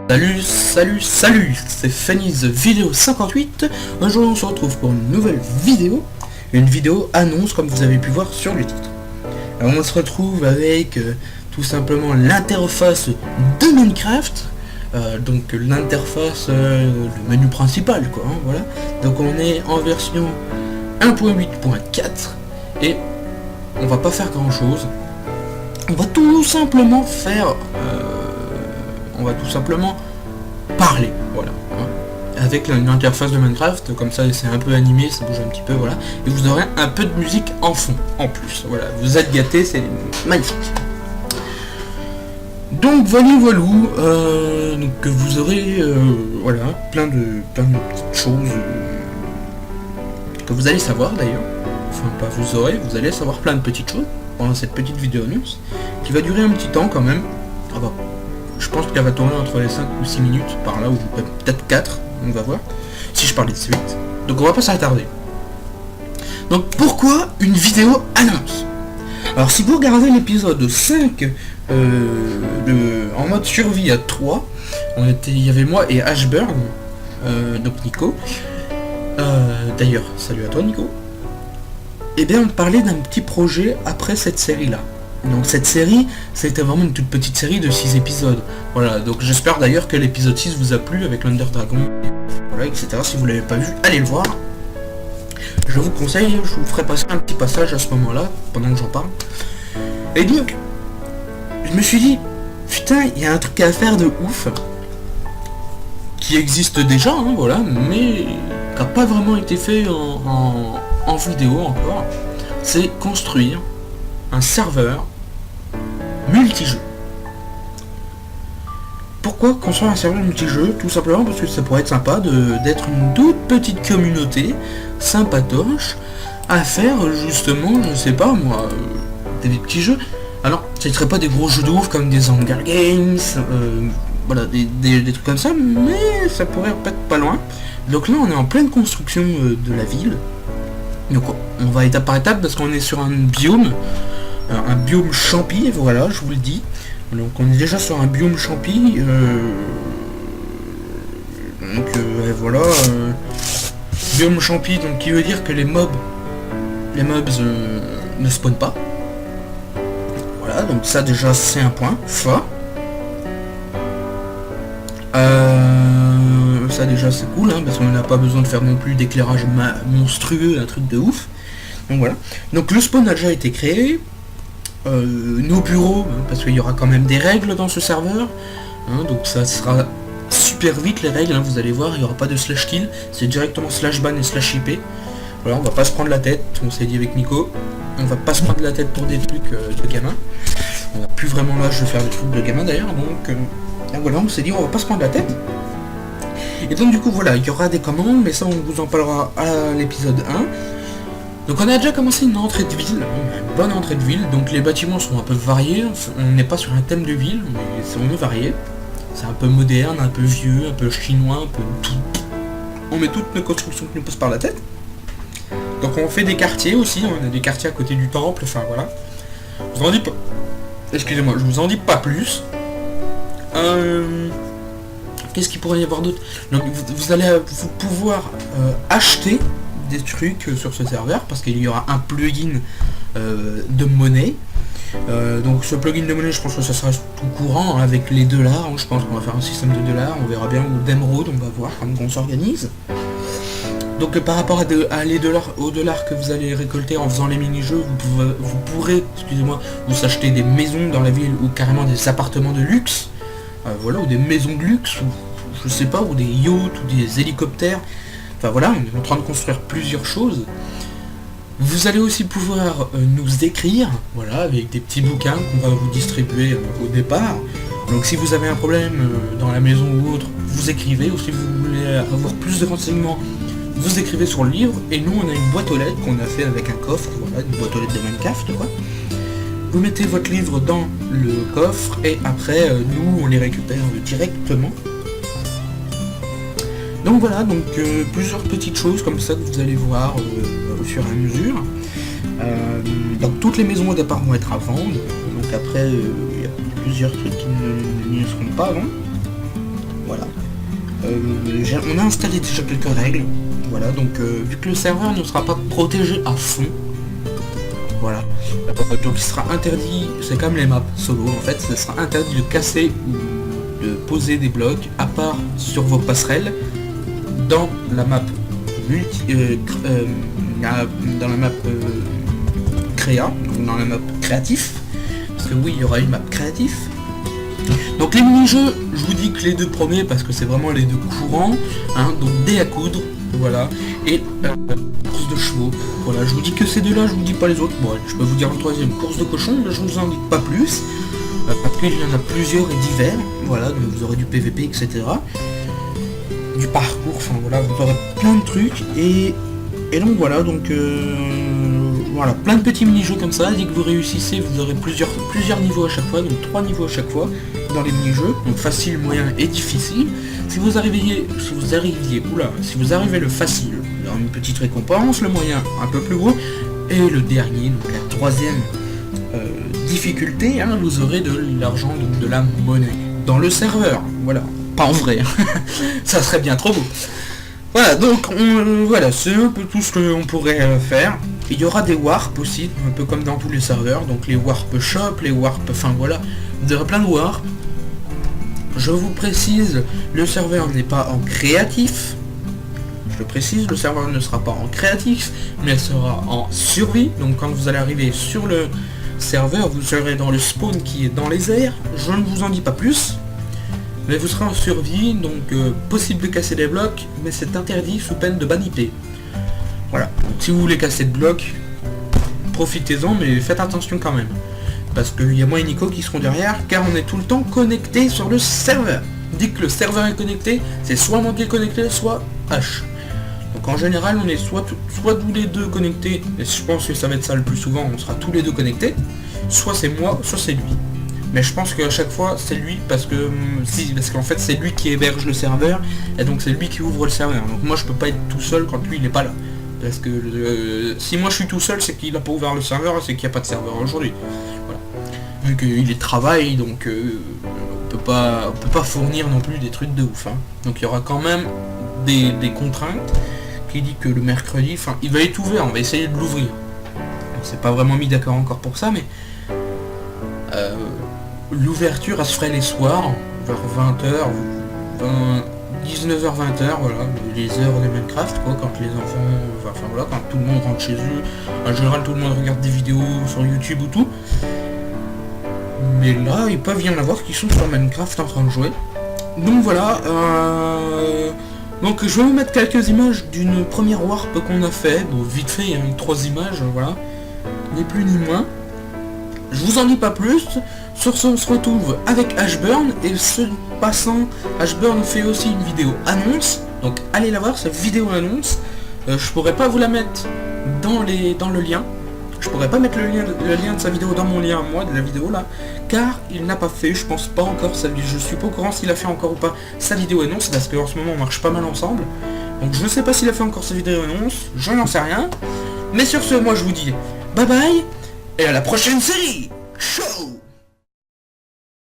Salut, c'est Fanny's vidéo 58. Aujourd'hui on se retrouve pour une nouvelle vidéo, une vidéo annonce comme vous avez pu voir sur le titre. Alors on se retrouve avec tout simplement l'interface de Minecraft, donc l'interface, le menu principal quoi, hein, voilà. Donc on est en version 1.8.4 et on va pas faire grand chose. On va tout simplement faire... on va tout simplement parler, voilà, hein, avec l'interface de Minecraft, comme ça c'est un peu animé, ça bouge un petit peu, voilà, et vous aurez un peu de musique en fond, en plus, voilà, vous êtes gâtés, c'est magnifique. Donc voilà, donc vous aurez, voilà, plein de petites choses que vous allez savoir d'ailleurs, enfin pas vous allez savoir plein de petites choses pendant cette petite vidéo annonce, qui va durer un petit temps quand même. Ah bah, je pense qu'elle va tourner entre les 5 ou 6 minutes par là, ou peut-être 4, on va voir, si je parlais de suite. Donc on va pas s'attarder. Donc pourquoi une vidéo annonce? Alors si vous regardez l'épisode 5 en mode survie à 3, il y avait moi et Ashburn, donc Nico. D'ailleurs, salut à toi Nico. Et bien on parlait d'un petit projet après cette série là. Donc cette série, c'était vraiment une toute petite série de 6 épisodes. Voilà, donc j'espère d'ailleurs que l'épisode 6 vous a plu avec l'Under Dragon, voilà, etc. Si vous l'avez pas vu, allez le voir. Je vous conseille, je vous ferai passer un petit passage à ce moment-là, pendant que j'en parle. Et donc, je me suis dit, putain, il y a un truc à faire de ouf, qui existe déjà, hein, voilà, mais qui n'a pas vraiment été fait en vidéo encore. C'est construire un serveur multijeu. Pourquoi construire un serveur multijeu? Tout simplement parce que ça pourrait être sympa d'être une toute petite communauté sympatoche à faire justement, je sais pas moi, des petits jeux. Alors, ça ne serait pas des gros jeux de ouf comme des Hunger Games, voilà, des trucs comme ça, mais ça pourrait être pas loin. Donc là, on est en pleine construction de la ville. Donc on va étape par étape parce qu'on est sur un biome champi, voilà, je vous le dis. Donc on est déjà sur un biome champi, voilà, biome champi, donc qui veut dire que les mobs ne spawnent pas. Voilà, donc ça déjà c'est un point fort. Ça déjà c'est cool, hein, parce qu'on n'a pas besoin de faire non plus d'éclairage monstrueux, un truc de ouf. Donc voilà. Donc le spawn a déjà été créé. Nos bureaux, hein, parce qu'il y aura quand même des règles dans ce serveur, hein, donc ça sera super vite les règles, hein, vous allez voir, il n'y aura pas de slash kill, c'est directement slash ban et slash IP. Voilà, on va pas se prendre la tête, on s'est dit avec Nico, on va pas se prendre la tête pour des trucs de gamin. On n'a plus vraiment l'âge de faire des trucs de gamin d'ailleurs, donc voilà, on s'est dit on va pas se prendre la tête. Et donc du coup voilà, il y aura des commandes, mais ça on vous en parlera à l'épisode 1. Donc on a déjà commencé une entrée de ville, une bonne entrée de ville, donc les bâtiments sont un peu variés, on n'est pas sur un thème de ville, mais on est varié. C'est un peu moderne, un peu vieux, un peu chinois, un peu tout. On met toutes nos constructions qui nous passent par la tête. Donc on fait des quartiers aussi, on a des quartiers à côté du temple, enfin voilà. Je vous en dis pas. Excusez-moi, je vous en dis pas plus. Qu'est-ce qu'il pourrait y avoir d'autre? Donc vous allez pouvoir acheter des trucs sur ce serveur parce qu'il y aura un plugin de monnaie. Donc ce plugin de monnaie, je pense que ça sera tout courant, hein, avec les dollars, hein, je pense qu'on va faire un système de dollars, on verra bien, ou d'émeraude, on va voir comment on s'organise. Donc par rapport aux dollars que vous allez récolter en faisant les mini-jeux, vous pourrez, excusez-moi, vous acheter des maisons dans la ville ou carrément des appartements de luxe, voilà, ou des maisons de luxe, ou je sais pas, ou des yachts, ou des hélicoptères. Enfin voilà, on est en train de construire plusieurs choses. Vous allez aussi pouvoir nous écrire, voilà, avec des petits bouquins qu'on va vous distribuer au départ. Donc si vous avez un problème dans la maison ou autre, vous écrivez, ou si vous voulez avoir plus de renseignements, vous écrivez sur le livre, et nous on a une boîte aux lettres qu'on a fait avec un coffre, voilà, une boîte aux lettres de Minecraft, quoi. Vous mettez votre livre dans le coffre, et après, nous on les récupère directement. Donc voilà, donc plusieurs petites choses comme ça que vous allez voir au fur et à mesure. Donc toutes les maisons au départ vont être à vendre. Donc après, il y a plusieurs trucs qui n'y seront pas avant. voilà. On a installé déjà quelques règles, voilà, donc vu que le serveur ne sera pas protégé à fond, voilà, donc il sera interdit, c'est comme les maps solo en fait, ça sera interdit de casser ou de poser des blocs à part sur vos passerelles dans la map dans la map créa, donc dans la map créatif, parce que oui, il y aura une map créatif. Donc les mini-jeux, je vous dis que les deux premiers, parce que c'est vraiment les deux courants, hein, donc dés à coudre, voilà, et course de chevaux, voilà, je vous dis que ces deux-là, je vous dis pas les autres. Bon, je peux vous dire le troisième, course de cochon, mais je vous en dis pas plus, parce qu'il y en a plusieurs et divers, voilà, donc vous aurez du PVP, etc. Du parcours, enfin voilà, vous aurez plein de trucs, et donc voilà, donc voilà, plein de petits mini-jeux comme ça. Dès que vous réussissez, vous aurez plusieurs niveaux à chaque fois, donc 3 niveaux à chaque fois dans les mini-jeux, donc facile, moyen et difficile. Si vous arrivez le facile, il y aura une petite récompense, le moyen un peu plus gros, et le dernier, donc la troisième difficulté, hein, vous aurez de l'argent, donc de la monnaie dans le serveur, voilà, pas en vrai, ça serait bien trop beau. Voilà, donc voilà, c'est un peu tout ce qu'on pourrait faire. Il y aura des warps aussi, un peu comme dans tous les serveurs, donc les warp shop, les warp, enfin voilà, vous aurez plein de warp. Je vous précise, le serveur n'est pas en créatif. Je le précise, le serveur ne sera pas en créatif, mais sera en survie. Donc quand vous allez arriver sur le serveur, vous serez dans le spawn qui est dans les airs. Je ne vous en dis pas plus. Mais vous serez en survie, donc possible de casser des blocs, mais c'est interdit sous peine de ban IP. Voilà, donc si vous voulez casser de blocs, profitez-en, mais faites attention quand même. Parce qu'il y a moi et Nico qui seront derrière, car on est tout le temps connecté sur le serveur. Dès que le serveur est connecté, c'est soit moi qui est connecté, soit H. Donc en général, on est soit tous les deux connectés, et je pense que ça va être ça le plus souvent, on sera tous les deux connectés, soit c'est moi, soit c'est lui. Mais je pense qu'à chaque fois c'est lui parce qu'en fait c'est lui qui héberge le serveur et donc c'est lui qui ouvre le serveur. Donc moi je peux pas être tout seul quand lui il est pas là. Parce que si moi je suis tout seul c'est qu'il a pas ouvert le serveur et c'est qu'il n'y a pas de serveur aujourd'hui. Voilà. Vu qu'il est travail donc on peut pas fournir non plus des trucs de ouf. Hein. Donc il y aura quand même des contraintes qui dit que le mercredi, enfin il va être ouvert, on va essayer de l'ouvrir. On s'est pas vraiment mis d'accord encore pour ça mais l'ouverture elle se ferait les soirs, vers 20h, 19h-20h, voilà, les heures de Minecraft, quoi, quand les enfants, enfin voilà, quand tout le monde rentre chez eux, en général tout le monde regarde des vidéos sur YouTube ou tout. Mais là, ils peuvent y en avoir qui sont sur Minecraft en train de jouer. Donc voilà, donc je vais vous mettre quelques images d'une première warp qu'on a fait, bon vite fait, il y a 3 images, voilà, ni plus ni moins. Je vous en dis pas plus. Sur ce, on se retrouve avec Ashburn, et ce passant, Ashburn fait aussi une vidéo annonce, donc allez la voir, cette vidéo annonce. Je pourrais pas vous la mettre dans le lien, je pourrais pas mettre le lien de sa vidéo dans mon lien, moi, de la vidéo là, car il n'a pas fait, je pense pas encore, je suis pas au courant s'il a fait encore ou pas sa vidéo annonce, parce qu'en ce moment on marche pas mal ensemble, donc je sais pas s'il a fait encore sa vidéo annonce, je n'en sais rien, mais sur ce, moi je vous dis bye bye, et à la prochaine série. Ciao.